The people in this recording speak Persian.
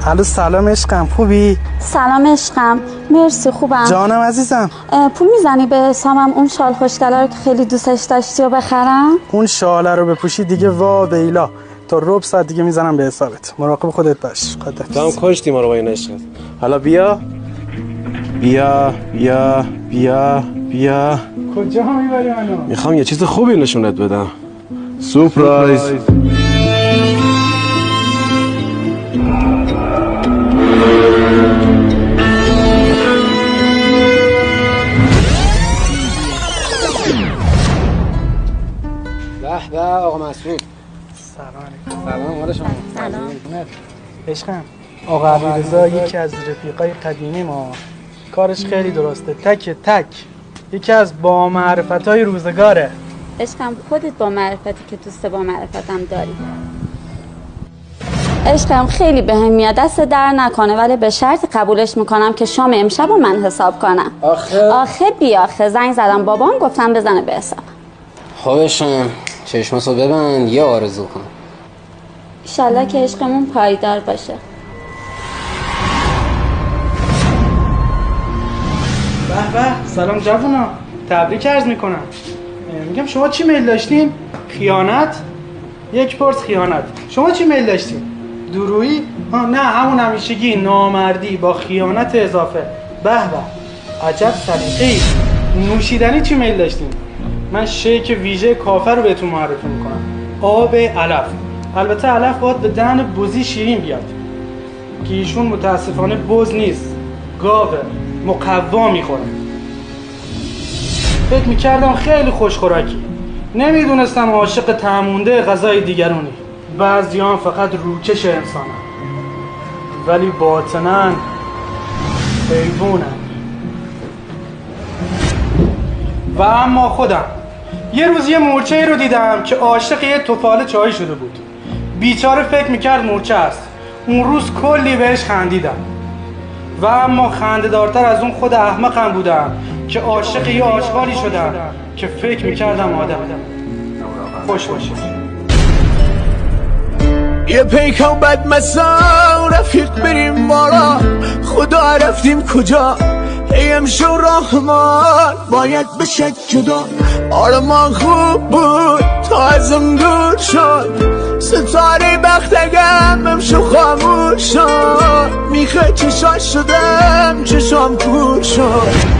الو سلام عشقم، خوبی؟ سلام عشقم، مرسی خوبم. جانم عزیزم. پول میزنی به حسابم اون شال خوشگله رو که خیلی دوستش داشتی و بخرم؟ اون شاله رو بپوشی دیگه وا بیلا، تا ربع ساعت دیگه میزنم به حسابت. مراقب خودت باش. خداحافظ. تو هم کشتی ما رو با این عشقت. حالا بیا بیا بیا بیا بیا. کجا میبری منو؟ میخوام یه چیز خوبی نشونت بدم. سورپرایز. به آقا مسعود. سلام علیکم. سلام حال شما. سلام. عشقم، آقا علیرضا یکی از رفیقای قدیمی ما، کارش خیلی درسته، تک تک یکی از با معرفتای روزگاره. عشقم خودت با معرفتی که دوست با معرفتم داری. عشقم خیلی بهم میاد، دست در نکنه، ولی به شرط قبولش میکنم که شام امشب رو من حساب کنم. آخه بیاخه زنگ زدم بابام گفتم بزنه به حساب. خوبشم، چشماتو ببند، یه آرزو کن. ایشالله که عشقمون پایدار باشه. به به، سلام جوونا، تبریک عرض میکنم. میگم شما چی میل داشتین؟ خیانت؟ یک پرس خیانت. شما چی میل داشتین؟ درویی؟ نه، همون همیشگی نامردی با خیانت اضافه. به به، عجب سلیقه‌ای. نوشیدنی چی میل داشتین؟ من شیک ویژه کافر رو بهتون معرفی میکنم. آب علف. البته علف باید به دهن بزی شیرین بیاد که ایشون متاسفانه بز نیست، گاوه، مقوا میخوره. فکر میکردم خیلی خوشخوراکی، نمیدونستم عاشق طعمونده غذای دیگرونی. بعضیان فقط روکش انسانن ولی باطنن حیوانن. و اما خودم یه روز یه مورچه‌ای رو دیدم که عاشق یه توفاله چای شده بود. بیچاره فکر میکرد مورچه است. اون روز کلی بهش خندیدم. و اما خنده‌دارتر از اون خود احمقم بودم که عاشق یه آشغالی شدم که فکر میکردم آدم. خوش باشید. یه پیکان بد مسا رفیق بریم بالا، خدا رفتیم کجا؟ هیم شو رحمان باید بشه جدا. آرمان خوب بود تا از اون دور شد، ستاره بختگم امشو خاموش شد. میخه چشاش شدم چشام کور شد.